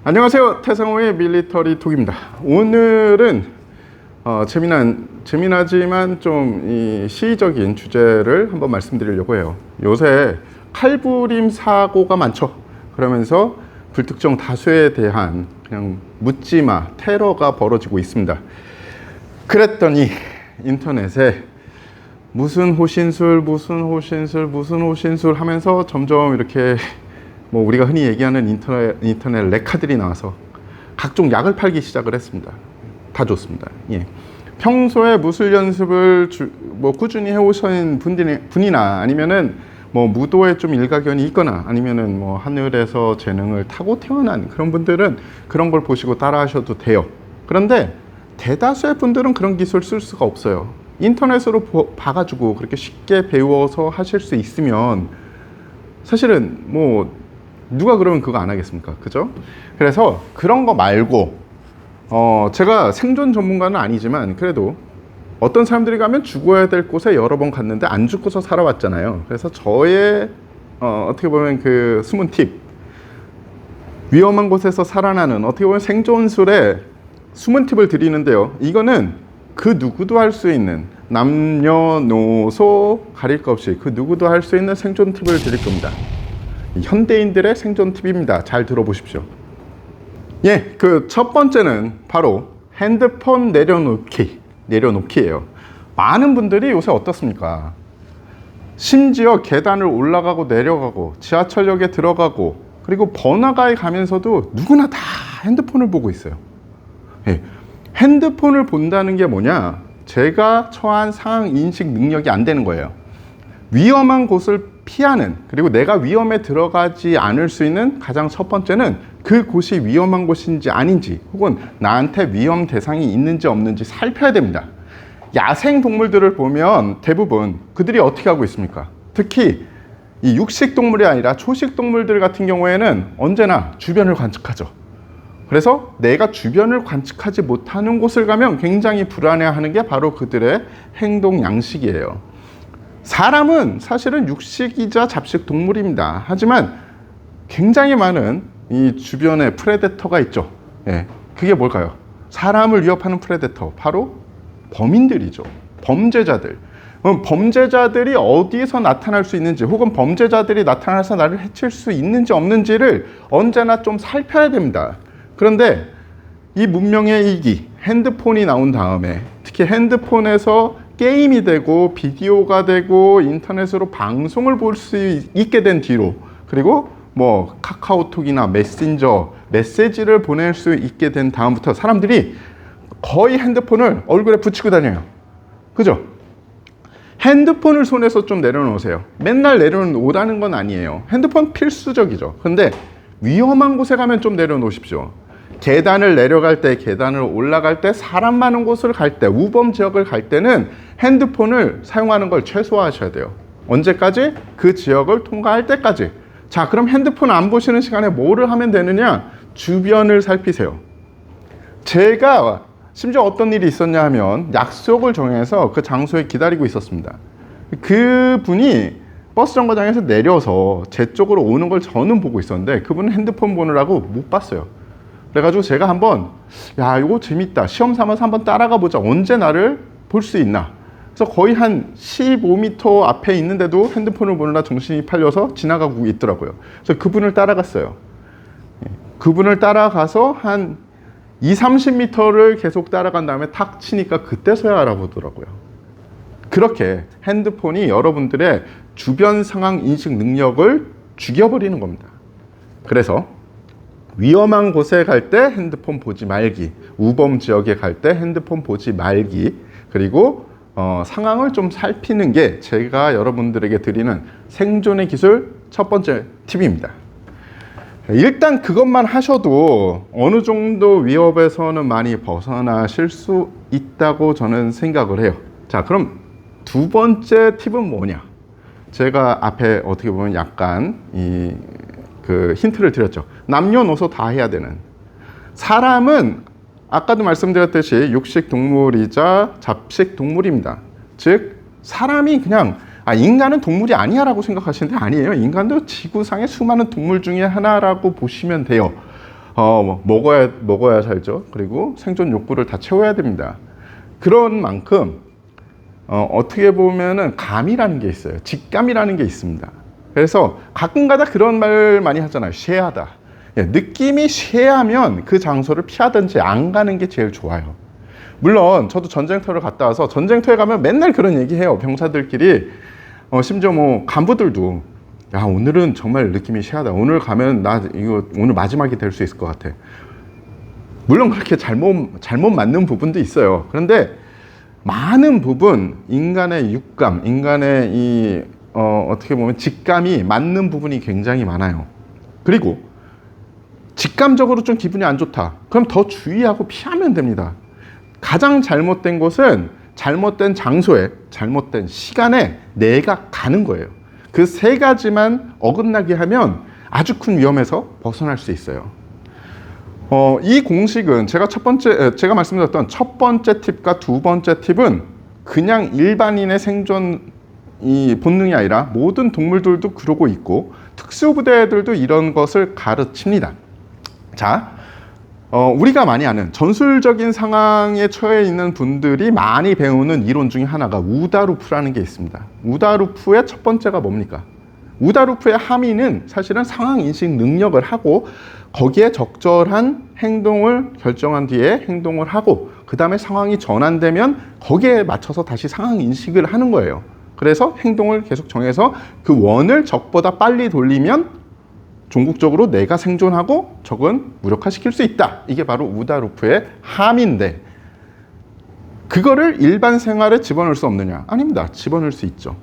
안녕하세요. 태상호의 밀리터리 톡입니다. 오늘은 재미나지만 좀 시의적인 주제를 한번 말씀드리려고 해요. 요새 칼부림 사고가 많죠. 그러면서 불특정 다수에 대한 그냥 묻지마 테러가 벌어지고 있습니다. 그랬더니 인터넷에 무슨 호신술 하면서 점점 이렇게 우리가 흔히 얘기하는 인터넷 레카들이 나와서 각종 약을 팔기 시작을 했습니다. 다 좋습니다. 예. 평소에 무술 연습을 꾸준히 해오신 분이나 아니면은 무도에 좀 일가견이 있거나 아니면은 하늘에서 재능을 타고 태어난 그런 분들은 그런 걸 보시고 따라 하셔도 돼요. 그런데 대다수의 분들은 그런 기술 쓸 수가 없어요. 인터넷으로 봐가지고 그렇게 쉽게 배워서 하실 수 있으면 사실은 누가 그러면 그거 안 하겠습니까? 그죠? 그래서 그런 거 말고 제가 생존 전문가는 아니지만 그래도 어떤 사람들이 가면 죽어야 될 곳에 여러 번 갔는데 안 죽고서 살아왔잖아요. 그래서 저의 어떻게 보면 그 숨은 팁, 위험한 곳에서 살아나는 어떻게 보면 생존술의 숨은 팁을 드리는데요. 이거는 그 누구도 할 수 있는, 남녀노소 가릴 것 없이 그 누구도 할 수 있는 생존 팁을 드릴 겁니다. 현대인들의 생존 팁입니다. 잘 들어보십시오. 예, 그 첫 번째는 바로 핸드폰 내려놓기예요. 많은 분들이 요새 어떻습니까? 심지어 계단을 올라가고 내려가고 지하철역에 들어가고 그리고 번화가에 가면서도 누구나 다 핸드폰을 보고 있어요. 예, 핸드폰을 본다는 게 뭐냐? 제가 처한 상황 인식 능력이 안 되는 거예요. 위험한 곳을 피하는, 그리고 내가 위험에 들어가지 않을 수 있는 가장 첫 번째는 그 곳이 위험한 곳인지 아닌지, 혹은 나한테 위험 대상이 있는지 없는지 살펴야 됩니다. 야생 동물들을 보면 대부분 그들이 어떻게 하고 있습니까? 특히 이 육식 동물이 아니라 초식 동물들 같은 경우에는 언제나 주변을 관측하죠. 그래서 내가 주변을 관측하지 못하는 곳을 가면 굉장히 불안해하는 게 바로 그들의 행동 양식이에요. 사람은 사실은 육식이자 잡식 동물입니다. 하지만 굉장히 많은 이 주변에 프레데터가 있죠. 예, 그게 뭘까요? 사람을 위협하는 프레데터, 바로 범인들이죠. 범죄자들. 범죄자들이 어디에서 나타날 수 있는지, 혹은 범죄자들이 나타나서 나를 해칠 수 있는지 없는지를 언제나 좀 살펴야 됩니다. 그런데 이 문명의 이기, 핸드폰이 나온 다음에, 특히 핸드폰에서 게임이 되고 비디오가 되고 인터넷으로 방송을 볼 수 있게 된 뒤로, 그리고 카카오톡이나 메신저 메시지를 보낼 수 있게 된 다음부터 사람들이 거의 핸드폰을 얼굴에 붙이고 다녀요. 그죠? 핸드폰을 손에서 좀 내려놓으세요. 맨날 내려놓으라는 건 아니에요. 핸드폰 필수적이죠. 근데 위험한 곳에 가면 좀 내려놓으십시오. 계단을 내려갈 때, 계단을 올라갈 때, 사람 많은 곳을 갈 때, 우범 지역을 갈 때는 핸드폰을 사용하는 걸 최소화하셔야 돼요. 언제까지? 그 지역을 통과할 때까지. 자, 그럼 핸드폰 안 보시는 시간에 뭐를 하면 되느냐? 주변을 살피세요. 제가 심지어 어떤 일이 있었냐 하면 약속을 정해서 그 장소에 기다리고 있었습니다. 그분이 버스 정거장에서 내려서 제 쪽으로 오는 걸 저는 보고 있었는데 그분은 핸드폰 보느라고 못 봤어요. 그래가지고 제가 한번 이거 재밌다, 시험 삼아서 한번 따라가 보자, 언제 나를 볼 수 있나. 그래서 거의 한 15m 앞에 있는데도 핸드폰을 보느라 정신이 팔려서 지나가고 있더라고요. 그래서 그분을 따라갔어요. 그분을 따라가서 한 20-30m를 계속 따라간 다음에 탁 치니까 그때서야 알아보더라고요. 그렇게 핸드폰이 여러분들의 주변 상황 인식 능력을 죽여버리는 겁니다. 그래서 위험한 곳에 갈 때 핸드폰 보지 말기, 우범 지역에 갈 때 핸드폰 보지 말기, 그리고 상황을 좀 살피는 게 제가 여러분들에게 드리는 생존의 기술 첫 번째 팁입니다. 일단 그것만 하셔도 어느 정도 위협에서는 많이 벗어나실 수 있다고 저는 생각을 해요. 자, 그럼 두 번째 팁은 뭐냐? 제가 앞에 어떻게 보면 약간 그 힌트를 드렸죠. 남녀노소 다 해야 되는. 사람은 아까도 말씀드렸듯이 육식 동물이자 잡식 동물입니다. 즉 사람이 그냥 인간은 동물이 아니야 라고 생각하시는데 아니에요. 인간도 지구상의 수많은 동물 중에 하나라고 보시면 돼요. 먹어야 살죠. 그리고 생존 욕구를 다 채워야 됩니다. 그런 만큼 어떻게 보면은 감이라는 게 있어요. 직감이라는 게 있습니다. 그래서 가끔가다 그런 말 많이 하잖아요. 쉐하다. 예, 느낌이 쉐하면 그 장소를 피하든지 안 가는 게 제일 좋아요. 물론 저도 전쟁터를 갔다 와서 전쟁터에 가면 맨날 그런 얘기해요. 병사들끼리 심지어 뭐 간부들도 야, 오늘은 정말 느낌이 쉐하다. 오늘 가면 나 이거 오늘 마지막이 될 수 있을 것 같아. 물론 그렇게 잘못 맞는 부분도 있어요. 그런데 많은 부분 인간의 육감, 인간의 이 어떻게 보면 직감이 맞는 부분이 굉장히 많아요. 그리고 직감적으로 좀 기분이 안 좋다. 그럼 더 주의하고 피하면 됩니다. 가장 잘못된 것은 잘못된 장소에, 잘못된 시간에 내가 가는 거예요. 그 세 가지만 어긋나게 하면 아주 큰 위험에서 벗어날 수 있어요. 이 공식은 제가 말씀드렸던 첫 번째 팁과 두 번째 팁은 그냥 일반인의 생존 이 본능이 아니라 모든 동물들도 그러고 있고 특수부대들도 이런 것을 가르칩니다. 자, 우리가 많이 아는 전술적인 상황에 처해 있는 분들이 많이 배우는 이론 중에 하나가 우다루프라는 게 있습니다. 우다루프의 첫 번째가 뭡니까? 우다루프의 함의는 사실은 상황 인식 능력을 하고 거기에 적절한 행동을 결정한 뒤에 행동을 하고 그 다음에 상황이 전환되면 거기에 맞춰서 다시 상황 인식을 하는 거예요. 그래서 행동을 계속 정해서 그 원을 적보다 빨리 돌리면 종국적으로 내가 생존하고 적은 무력화시킬 수 있다. 이게 바로 우다루프의 함인데 그거를 일반 생활에 집어넣을 수 없느냐? 아닙니다. 집어넣을 수 있죠.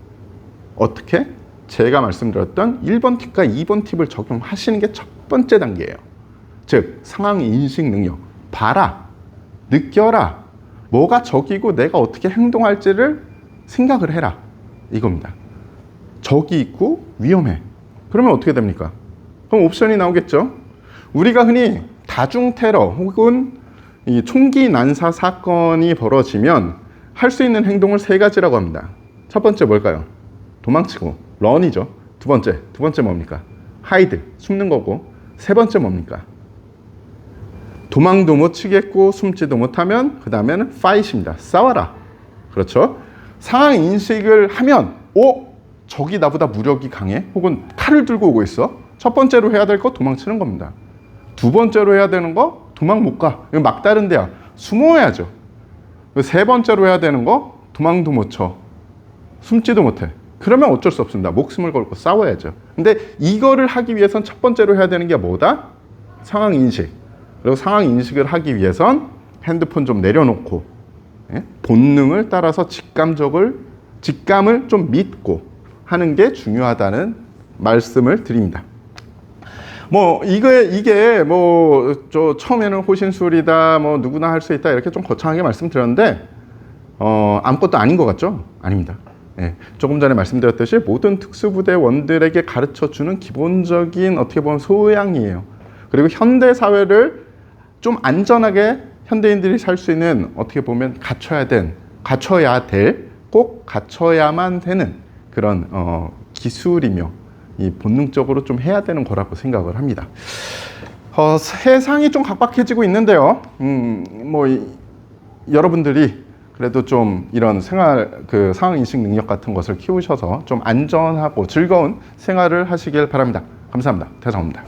어떻게? 제가 말씀드렸던 1번 팁과 2번 팁을 적용하시는 게 첫 번째 단계예요. 즉 상황 인식 능력. 봐라. 느껴라. 뭐가 적이고 내가 어떻게 행동할지를 생각을 해라. 이겁니다. 적이 있고 위험해. 그러면 어떻게 됩니까? 그럼 옵션이 나오겠죠. 우리가 흔히 다중 테러 혹은 이 총기 난사 사건이 벌어지면 할 수 있는 행동을 세 가지라고 합니다. 첫 번째 뭘까요? 도망치고 런이죠. 두 번째 뭡니까? 하이드, 숨는 거고. 세 번째 뭡니까? 도망도 못 치겠고 숨지도 못하면 그 다음에는 파이트입니다. 싸워라. 그렇죠? 상황 인식을 하면 적이 나보다 무력이 강해 혹은 칼을 들고 오고 있어. 첫 번째로 해야 될 거 도망치는 겁니다. 두 번째로 해야 되는 거 도망 못 가. 이거 막다른 데야. 숨어야죠. 세 번째로 해야 되는 거 도망도 못 쳐. 숨지도 못해. 그러면 어쩔 수 없습니다. 목숨을 걸고 싸워야죠. 근데 이거를 하기 위해선 첫 번째로 해야 되는 게 뭐다? 상황 인식. 그리고 상황 인식을 하기 위해선 핸드폰 좀 내려놓고 본능을 따라서 직감을 좀 믿고 하는 게 중요하다는 말씀을 드립니다. 이게 처음에는 호신술이다, 누구나 할 수 있다, 이렇게 좀 거창하게 말씀드렸는데, 아무것도 아닌 것 같죠? 아닙니다. 예, 조금 전에 말씀드렸듯이 모든 특수부대원들에게 가르쳐 주는 기본적인 어떻게 보면 소양이에요. 그리고 현대 사회를 좀 안전하게 현대인들이 살 수 있는 어떻게 보면 꼭 갖춰야만 되는 그런 기술이며 이 본능적으로 좀 해야 되는 거라고 생각을 합니다. 세상이 좀 각박해지고 있는데요. 여러분들이 그래도 좀 이런 상황 인식 능력 같은 것을 키우셔서 좀 안전하고 즐거운 생활을 하시길 바랍니다. 감사합니다. 대성입니다.